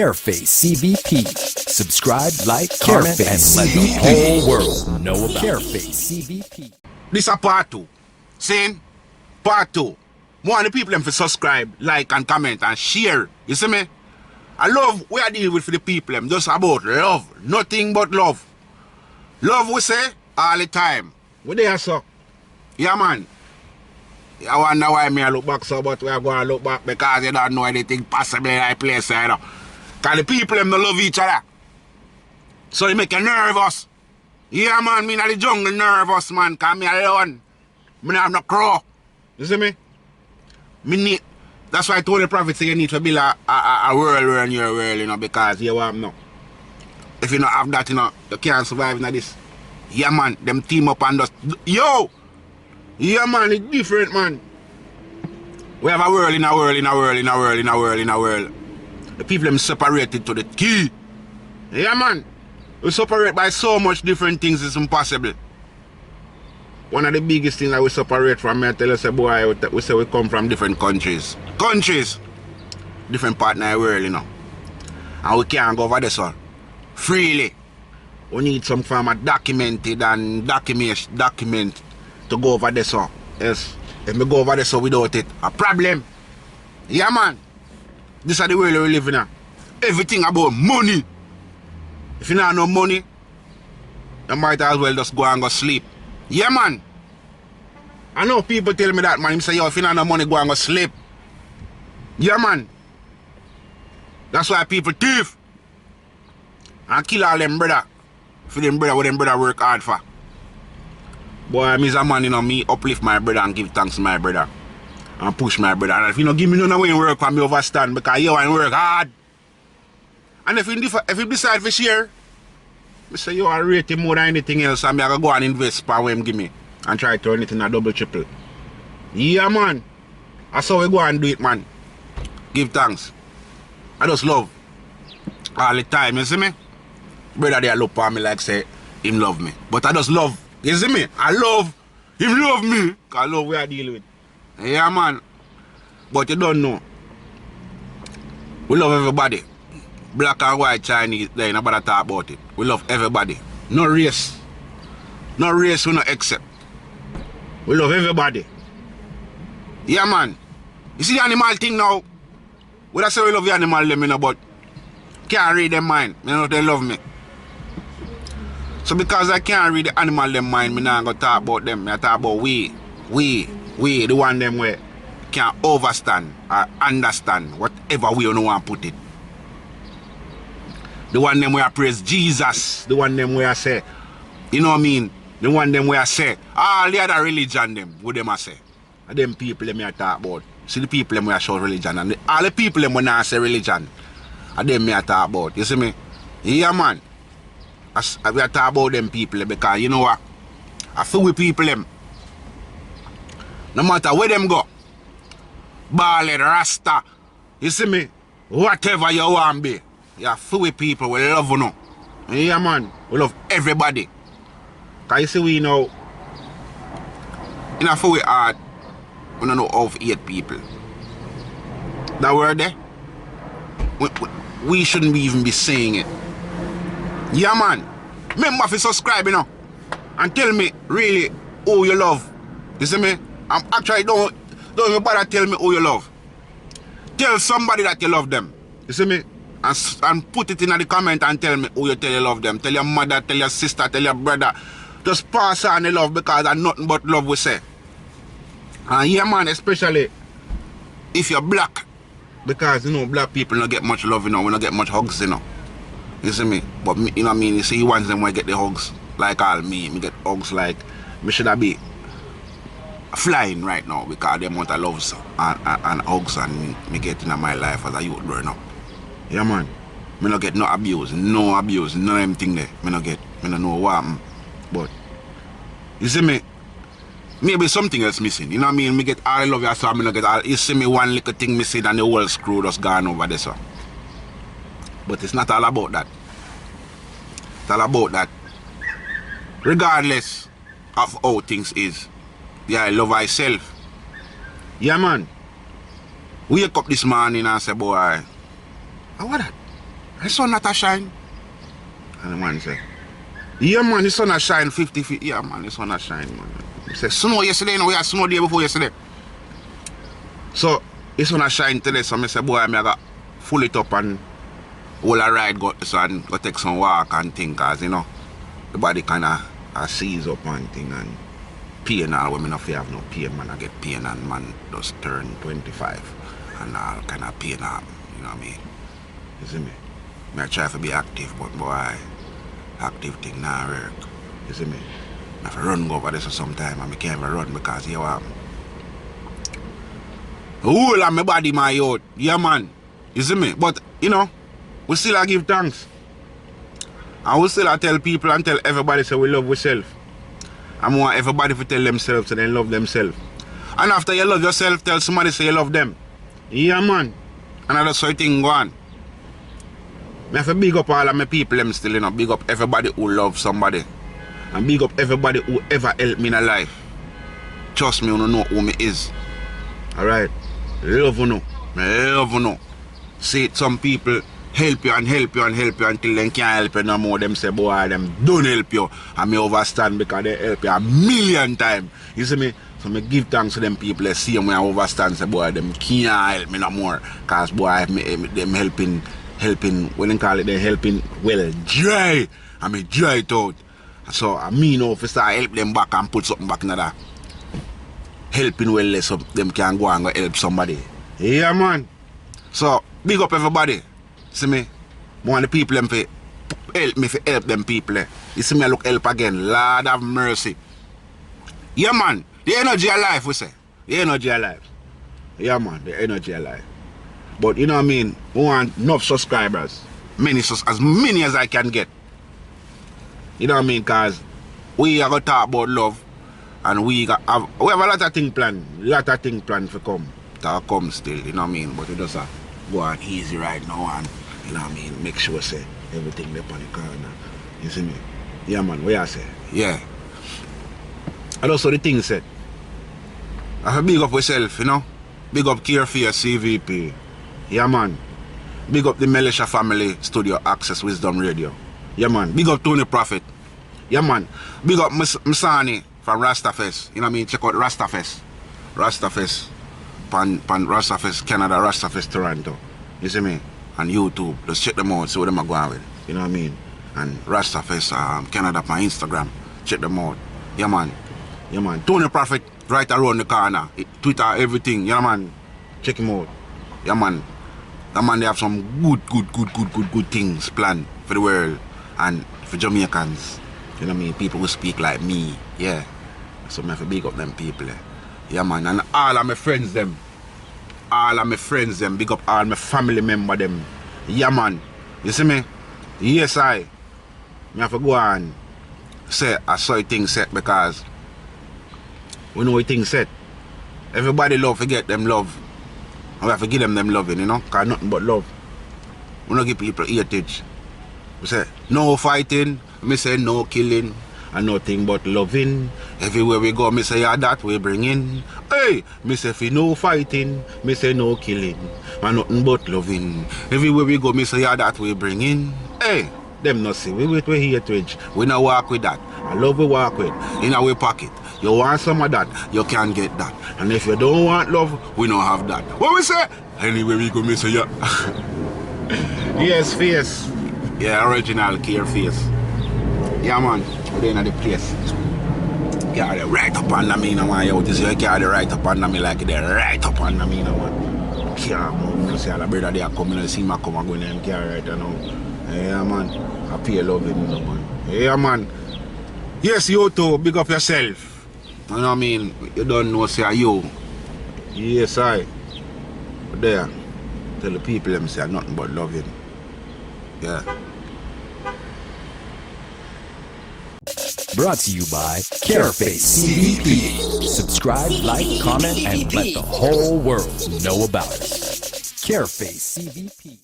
Careface CVP. Subscribe, like, comment, and let the whole world know about Careface CVP. This a part 2. Saying part 2. More of the people them for subscribe, like and comment and share. You see me? I love what I deal with for the people them. Just about love. Nothing but love. Love we say all the time. We there so. Yeah man. I wonder why me I look back so, but we are going to look back because you don't know anything possibly in that place, you know. Because the people them don't love each other. So they make you nervous. Yeah man, me in the jungle nervous man, because me alone. Me not have no crow. You see me? Me need, that's why I told the prophet say you need to build a world around your world, you know, because you want no. If you don't have that, you know, you can't survive in this. Yeah man, them team up and just, yo! Yeah man, it's different man. We have a world in a world, in a world, in a world, in a world, in a world. The people them separated to the key. Yeah man. We separate by so much different things, it's impossible. One of the biggest things that we separate from, I tell you, say, boy, we say we come from different countries. Countries! Different part of the world, you know. And we can't go over this one. Freely. We need some form of documented and document to go over this one. Yes. If we go over this one without it, a problem. Yeah man. This is the world we live in now. Everything about money. If you don't have no money, you might as well just go and go sleep. Yeah man. I know people tell me that man. They say, yo, if you don't have no money, go and go sleep. Yeah man. That's why people thief. And kill all them brother. For them brother what them brother work hard for. Boy, me as a man, you know, me uplift my brother and give thanks to my brother. And push my brother. And if you don't give me none of way work for me overstand because you want to work hard. And if you decide to share, I say you are rate him more than anything else and I go and invest for what him give me. And try to turn it in a double triple. Yeah man. That's how we go and do it man. Give thanks. I just love. All the time, you see me? Brother they look for me like say him love me. But I just love. You see me? I love him love me. Because I love what I deal with. Yeah man. But you don't know. We love everybody. Black and white, Chinese, there nobody talk about it. We love everybody. No race. No race we no accept. We love everybody. Yeah man. You see the animal thing now? We don't say we love the animal them, you know, but can't read them mind. You know they love me. So because I can't read the animal them mind, me not gonna talk about them. I talk about we, the one them where can overstand or understand whatever we don't want to put it. The one them where I praise Jesus. The one them where I say, you know what I mean? The one them where I say, all the other religion them, what them I say. And them people them I talk about. See the people them where I show religion. And all the people them when I say religion, and them I talk about. You see me? Yeah man. We talk about them people because you know what? I feel with people them. No matter where them go. Ballad, Rasta. You see me? Whatever you want to be. Yeah, full with people, we love you know. Yeah man, we love everybody. Cause you see we know, in a full with art, we don't know how to hate people. That word there, we shouldn't even be saying it. Yeah man, remember to subscribe you know, and tell me really who you love. You see me? I'm actually don't even bother tell me who you love. Tell somebody that you love them. You see me? And put it in the comment and tell me who you tell you love them. Tell your mother, tell your sister, tell your brother. Just pass on the love because that's nothing but love we say. And yeah man, especially if you're black. Because you know, black people don't get much love, you know, we don't get much hugs, you know. You see me? But me, you know what I mean? You see, you want them when get the hugs. Like all me get hugs like me should have be flying right now because the amount of loves and hugs and me get in my life as a youth growing up. Yeah man, me not get no abuse, none of them thing there. Me not know what happened. But you see me, maybe something else missing. You know what I mean? Me get all love you, so me not get all. You see me one little thing missing and the whole screw just gone over there so. But it's not all about that. It's all about that. Regardless of how things is, yeah, I love myself. Yeah man. Wake up this morning and say, boy, what that? The sun not a shine. And the man say, yeah man, the sun a shine 50 feet. Yeah man, the sun a shine, man. He say, snow yesterday, we had snow day before yesterday. So, the sun a shine today, so I say, boy, I got full it up and all a ride go take some walk and thing, cause you know, the body kinda seize up and thing and pain all when me not have no pain, man. I get pain and man just turn 25 and all kind of pain happen, you know what I mean? You see me? I try to be active, but boy, active thing not work. You see me? I have to run go over this sometime and I can't even run because you know whole of my body, my youth. Yeah man. You see me? But you know, we still a give thanks. And we still a tell people and tell everybody say we love ourselves. I want everybody to tell themselves so they love themselves. And after you love yourself, tell somebody say you love them. Yeah man. And that's how thing go on. I have to big up all of my people them still, you know. Big up everybody who loves somebody. And big up everybody who ever helped me in life. Trust me, you don't know who me is. Alright? Love you know. Love you know. See it, some people help you and help you and help you until they can't help you no more. Them say, boy, them don't help you. And me overstand because they help you a million times. You see me? So me give thanks to them people. They see me I overstand. Say, boy, them can't help me no more. Because, boy, them helping, when they call it, they helping, well, dry. And me dry it out. So, I mean, if I start help them back and put something back in that, helping well less so them can go and go help somebody. Yeah, man. So, big up everybody. See me? I want the people them to help me to help them people. You see me I look help again. Lord have mercy. Yeah man, the energy alive we say. The energy alive. Yeah man, the energy alive. But you know what I mean? We want enough subscribers. As many as I can get. You know what I mean? Cause we are gonna talk about love and we have a lot of things planned. For come. To come still, you know what I mean? But we just go on easy right now and you know what I mean, make sure say everything up on the corner. You see me? Yeah man, what you say? Yeah. And also the thing said, I have to big up yourself, you know? Big up Carefear CVP. Yeah man. Big up the Militia Family Studio Access Wisdom Radio. Yeah man. Big up Tony Prophet. Yeah man. Big up Msani from Rastafest. You know what I mean? Check out Rastafest. Rastafest. Pan Rastafest Canada, Rastafest Toronto. You see me? On YouTube. Just check them out, see what them are going with. You know what I mean? And Rastafest Canada on Instagram. Check them out. Yeah man. Yeah man. Tony Prophet right around the corner. Twitter, everything. Yeah man. Check him out. Yeah man. That man they have some good things planned for the world and for Jamaicans. You know what I mean? People who speak like me. Yeah. So I have to big up them people. Yeah man. And all of my friends them. Big up all my family member them. Yeah man. You see me? Yes I have to go and say I saw things set because we know things set. Everybody love to get them love. We have to give them loving, you know, cause nothing but love. We don't give people hatage. We say no fighting, me say no killing, and nothing but loving. Everywhere we go, me say yeah, that we bring in. Hey, me say fi no fighting, me say no killing, and nothing but loving. Everywhere we go, me say yeah, that we bring in. Hey, them not see we wait we here to edge. We not walk with that. I love we walk with in our pocket. You want some of that, you can get that. And if you don't want love, we don't have that. What we say? Anyway, we go, me say yeah. Yes, face. Yeah, original Carefear. Yeah, man. We're in the place. Carry right up under me, no man. You just carry right up under me like they're right up under me, no man. Can't move. You see all the brother they are coming and see me come and go in and carry right now. Yeah, man. I pay loving, you know, man. Yeah, man. Yes, you too. Big up yourself. You know what I mean? You don't know, say you. Yes, I. But there, tell the people them say nothing but loving. Yeah. Brought to you by Careface CVP. Subscribe, like, comment, and let the whole world know about us. Careface CVP.